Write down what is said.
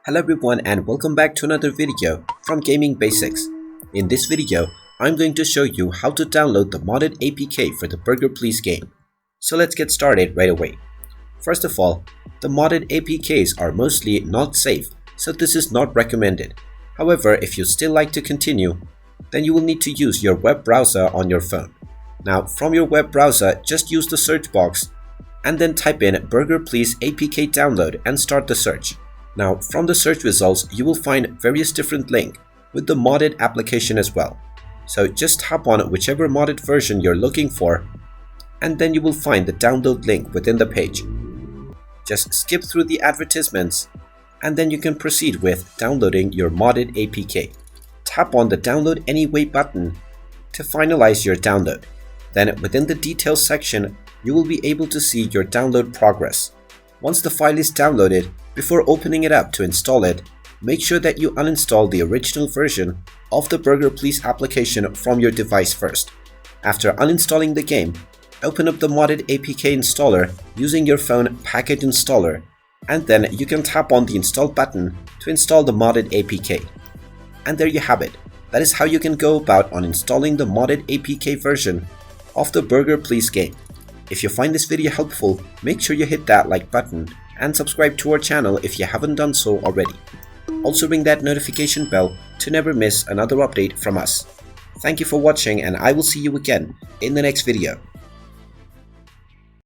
Hello everyone and welcome back to another video from Gaming Basics. In this video, I'm going to show you how to download the modded APK for the Burger Please game. So let's get started right away. First of all, the modded APKs are mostly not safe, so this is not recommended. However, if you still like to continue, then you will need to use your web browser on your phone. Now, from your web browser, just use the search box and then type in Burger Please APK download and start the search. Now, from the search results, you will find various different links with the modded application as well. So just tap on whichever modded version you're looking for, and then you will find the download link within the page. Just skip through the advertisements, and then you can proceed with downloading your modded APK. Tap on the Download Anyway button to finalize your download. Then within the details section, you will be able to see your download progress. Once the file is downloaded, before opening it up to install it, make sure that you uninstall the original version of the Burger Please application from your device first. After uninstalling the game, open up the modded APK installer using your phone package installer, and then you can tap on the install button to install the modded APK. And there you have it. That is how you can go about uninstalling the modded APK version of the Burger Please game. If you find this video helpful, make sure you hit that like button and subscribe to our channel if you haven't done so already. Also ring that notification bell to never miss another update from us. Thank you for watching, and I will see you again in the next video.